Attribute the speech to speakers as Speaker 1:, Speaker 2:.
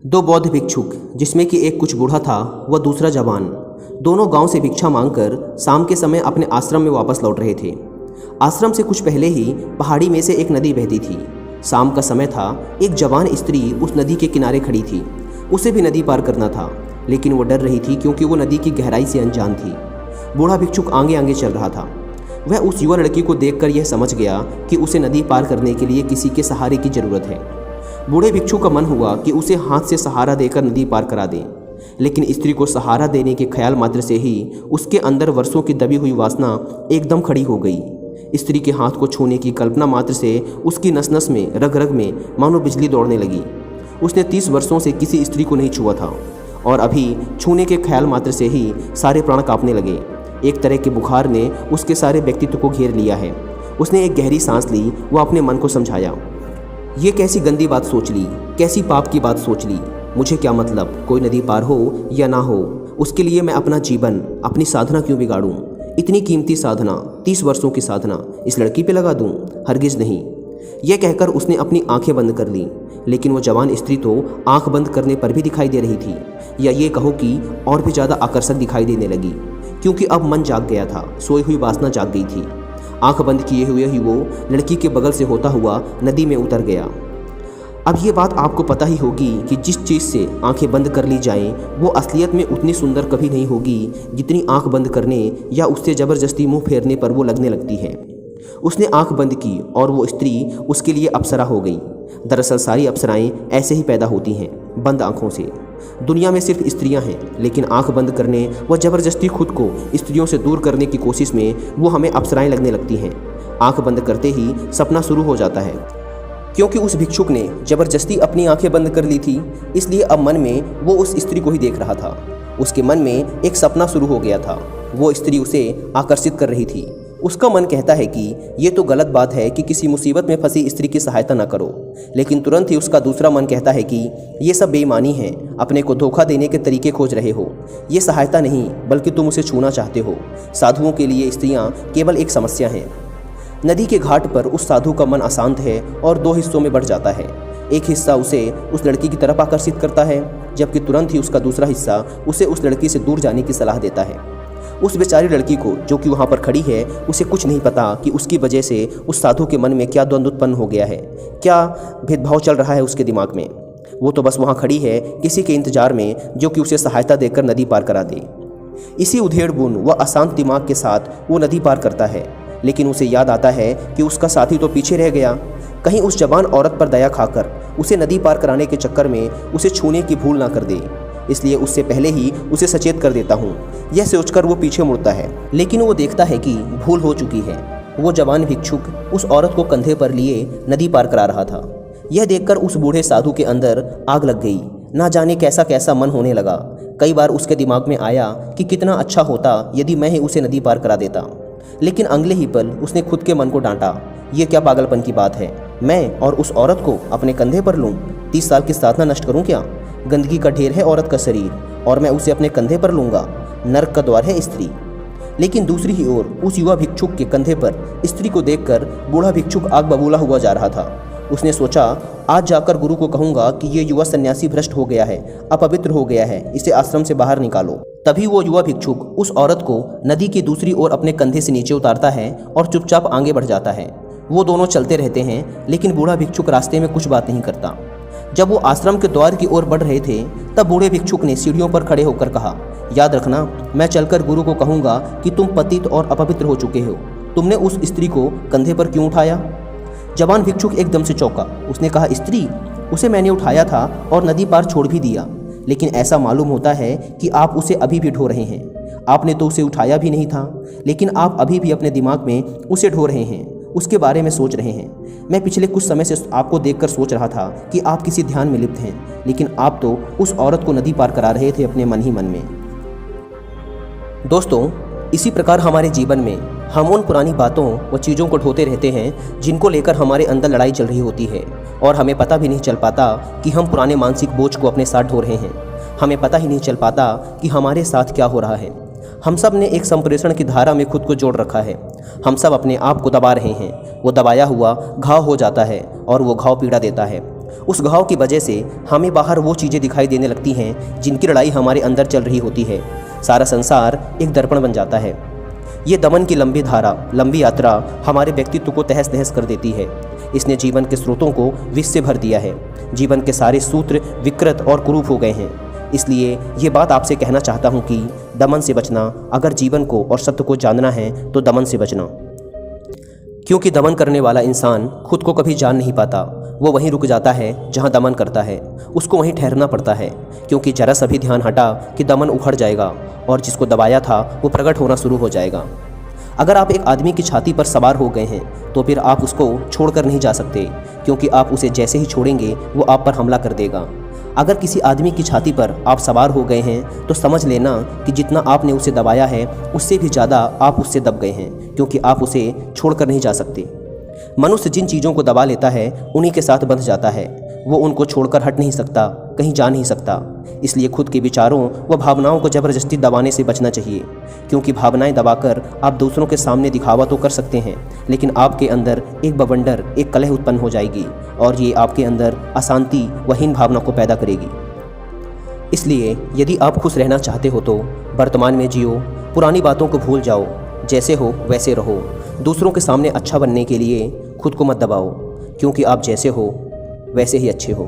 Speaker 1: दो बौद्ध भिक्षुक, जिसमें कि एक कुछ बूढ़ा था व दूसरा जवान, दोनों गांव से भिक्षा मांगकर शाम के समय अपने आश्रम में वापस लौट रहे थे। आश्रम से कुछ पहले ही पहाड़ी में से एक नदी बहती थी। शाम का समय था। एक जवान स्त्री उस नदी के किनारे खड़ी थी। उसे भी नदी पार करना था, लेकिन वो डर रही थी क्योंकि वो नदी की गहराई से अनजान थी। बूढ़ा भिक्षुक आगे आगे चल रहा था। वह उस युवा लड़की को देखकर यह समझ गया कि उसे नदी पार करने के लिए किसी के सहारे की जरूरत है। बूढ़े भिक्षुक का मन हुआ कि उसे हाथ से सहारा देकर नदी पार करा दे, लेकिन स्त्री को सहारा देने के ख्याल मात्र से ही उसके अंदर वर्षों की दबी हुई वासना एकदम खड़ी हो गई। स्त्री के हाथ को छूने की कल्पना मात्र से उसकी नस नस में, रग रग में मानो बिजली दौड़ने लगी। उसने 30 वर्षों से किसी स्त्री को नहीं छुआ था और अभी छूने के ख्याल मात्र से ही सारे प्राण कांपने लगे। एक तरह के बुखार ने उसके सारे व्यक्तित्व को घेर लिया है। उसने एक गहरी सांस ली व अपने मन को समझाया, ये कैसी गंदी बात सोच ली, कैसी पाप की बात सोच ली। मुझे क्या मतलब, कोई नदी पार हो या ना हो, उसके लिए मैं अपना जीवन, अपनी साधना क्यों बिगाड़ूं? इतनी कीमती साधना, 30 वर्षों की साधना इस लड़की पे लगा दूं? हरगिज़ नहीं। यह कहकर उसने अपनी आंखें बंद कर लीं, लेकिन वो जवान स्त्री तो आंख बंद करने पर भी दिखाई दे रही थी, या ये कहो कि और भी ज़्यादा आकर्षक दिखाई देने लगी, क्योंकि अब मन जाग गया था, सोई हुई वासना जाग गई थी। आंख बंद किए हुए ही वो लड़की के बगल से होता हुआ नदी में उतर गया। अब ये बात आपको पता ही होगी कि जिस चीज़ से आंखें बंद कर ली जाएं, वो असलियत में उतनी सुंदर कभी नहीं होगी जितनी आंख बंद करने या उससे ज़बरदस्ती मुंह फेरने पर वो लगने लगती है। उसने आंख बंद की और वो स्त्री उसके लिए अप्सरा हो गई। दरअसल सारी अप्सराएं ऐसे ही पैदा होती हैं, बंद आँखों से। दुनिया में सिर्फ स्त्रियां हैं, लेकिन आंख बंद करने व ज़बरदस्ती खुद को स्त्रियों से दूर करने की कोशिश में वो हमें अप्सराएं लगने लगती हैं। आंख बंद करते ही सपना शुरू हो जाता है। क्योंकि उस भिक्षुक ने ज़बरदस्ती अपनी आंखें बंद कर ली थी, इसलिए अब मन में वो उस स्त्री को ही देख रहा था। उसके मन में एक सपना शुरू हो गया था। वो स्त्री उसे आकर्षित कर रही थी। उसका मन कहता है कि ये तो गलत बात है कि किसी मुसीबत में फंसी स्त्री की सहायता न करो, लेकिन तुरंत ही उसका दूसरा मन कहता है कि ये सब बेईमानी है, अपने को धोखा देने के तरीके खोज रहे हो। ये सहायता नहीं, बल्कि तुम उसे छूना चाहते हो। साधुओं के लिए स्त्रियां केवल एक समस्या हैं। नदी के घाट पर उस साधु का मन अशांत है और 2 हिस्सों में बढ़ जाता है। एक हिस्सा उसे उस लड़की की तरफ आकर्षित करता है, जबकि तुरंत ही उसका दूसरा हिस्सा उसे उस लड़की से दूर जाने की सलाह देता है। उस बेचारी लड़की को, जो कि वहाँ पर खड़ी है, उसे कुछ नहीं पता कि उसकी वजह से उस साधु के मन में क्या द्वंद्व उत्पन्न हो गया है, क्या भेदभाव चल रहा है उसके दिमाग में। वो तो बस वहाँ खड़ी है किसी के इंतजार में, जो कि उसे सहायता देकर नदी पार करा दे। इसी उधेड़-बुन व अशांत दिमाग के साथ वो नदी पार करता है, लेकिन उसे याद आता है कि उसका साथी तो पीछे रह गया। कहीं उस जवान औरत पर दया खाकर उसे नदी पार कराने के चक्कर में उसे छूने की भूल ना कर दे, इसलिए उससे पहले ही उसे सचेत कर देता हूँ। यह सोचकर वो पीछे मुड़ता है, लेकिन वो देखता है कि भूल हो चुकी है। वो जवान भिक्षुक उस औरत को कंधे पर लिए नदी पार करा रहा था। यह देखकर उस बूढ़े साधु के अंदर आग लग गई। ना जाने कैसा कैसा मन होने लगा। कई बार उसके दिमाग में आया कि कितना अच्छा होता यदि मैं ही उसे नदी पार करा देता, लेकिन अगले ही पल उसने खुद के मन को डांटा। ये क्या पागलपन की बात है, मैं और उस औरत को अपने कंधे पर लूँ? 30 साल की साधना नष्ट करूँ क्या? गंदगी का ढेर है औरत का शरीर, और मैं उसे अपने कंधे पर लूँगा? नर्क का द्वार है स्त्री। लेकिन दूसरी ही ओर उस युवा भिक्षुक के कंधे पर स्त्री को देखकर बूढ़ा भिक्षुक आग बबूला हुआ जा रहा था। उसने सोचा, आज जाकर गुरु को कहूँगा कि ये युवा सन्यासी भ्रष्ट हो गया है, अपवित्र हो गया है, इसे आश्रम से बाहर निकालो। तभी वो युवा भिक्षुक उस औरत को नदी की दूसरी ओर अपने कंधे से नीचे उतारता है और चुपचाप आगे बढ़ जाता है। वो दोनों चलते रहते हैं, लेकिन बूढ़ा भिक्षुक रास्ते में कुछ बात नहीं करता। जब वो आश्रम के द्वार की ओर बढ़ रहे थे, तब बूढ़े भिक्षुक ने सीढ़ियों पर खड़े होकर कहा, याद रखना, मैं चलकर गुरु को कहूँगा कि तुम पतित और अपवित्र हो चुके हो। तुमने उस स्त्री को कंधे पर क्यों उठाया? जवान भिक्षुक एकदम से चौंका। उसने कहा, स्त्री? उसे मैंने उठाया था और नदी पार छोड़ भी दिया, लेकिन ऐसा मालूम होता है कि आप उसे अभी भी ढो रहे हैं। आपने तो उसे उठाया भी नहीं था, लेकिन आप अभी भी अपने दिमाग में उसे ढो रहे हैं, उसके बारे में सोच रहे हैं। मैं पिछले कुछ समय से आपको देखकर सोच रहा था कि आप किसी ध्यान में लिप्त हैं, लेकिन आप तो उस औरत को नदी पार करा रहे थे अपने मन ही मन में। दोस्तों, इसी प्रकार हमारे जीवन में हम उन पुरानी बातों व चीज़ों को ढोते रहते हैं जिनको लेकर हमारे अंदर लड़ाई चल रही होती है, और हमें पता भी नहीं चल पाता कि हम पुराने मानसिक बोझ को अपने साथ ढो रहे हैं। हमें पता ही नहीं चल पाता कि हमारे साथ क्या हो रहा है। हम सब ने एक संप्रेषण की धारा में खुद को जोड़ रखा है। हम सब अपने आप को दबा रहे हैं। वो दबाया हुआ घाव हो जाता है और वो घाव पीड़ा देता है। उस घाव की वजह से हमें बाहर वो चीज़ें दिखाई देने लगती हैं जिनकी लड़ाई हमारे अंदर चल रही होती है। सारा संसार एक दर्पण बन जाता है। ये दमन की लंबी धारा, लंबी यात्रा हमारे व्यक्तित्व को तहस नहस कर देती है। इसने जीवन के स्रोतों को विष से भर दिया है। जीवन के सारे सूत्र विकृत और कुरूप हो गए हैं। इसलिए ये बात आपसे कहना चाहता हूँ कि दमन से बचना, अगर जीवन को और सत्य को जानना है तो दमन से बचना। क्योंकि दमन करने वाला इंसान खुद को कभी जान नहीं पाता। वो वहीं रुक जाता है जहाँ दमन करता है। उसको वहीं ठहरना पड़ता है, क्योंकि जरा सा भी ध्यान हटा कि दमन उखड़ जाएगा और जिसको दबाया था वो प्रकट होना शुरू हो जाएगा। अगर आप एक आदमी की छाती पर सवार हो गए हैं तो फिर आप उसको छोड़कर नहीं जा सकते, क्योंकि आप उसे जैसे ही छोड़ेंगे वो आप पर हमला कर देगा। अगर किसी आदमी की छाती पर आप सवार हो गए हैं तो समझ लेना कि जितना आपने उसे दबाया है उससे भी ज़्यादा आप उससे दब गए हैं, क्योंकि आप उसे छोड़कर नहीं जा सकते। मनुष्य जिन चीज़ों को दबा लेता है उन्हीं के साथ बंध जाता है। वो उनको छोड़कर हट नहीं सकता, कहीं जा नहीं सकता। इसलिए खुद के विचारों व भावनाओं को ज़बरदस्ती दबाने से बचना चाहिए, क्योंकि भावनाएं दबाकर आप दूसरों के सामने दिखावा तो कर सकते हैं, लेकिन आपके अंदर एक बवंडर, एक कलह उत्पन्न हो जाएगी और ये आपके अंदर अशांति व हीन भावना को पैदा करेगी। इसलिए यदि आप खुश रहना चाहते हो तो वर्तमान में जियो, पुरानी बातों को भूल जाओ, जैसे हो वैसे रहो। दूसरों के सामने अच्छा बनने के लिए खुद को मत दबाओ, क्योंकि आप जैसे हो वैसे ही अच्छे हो।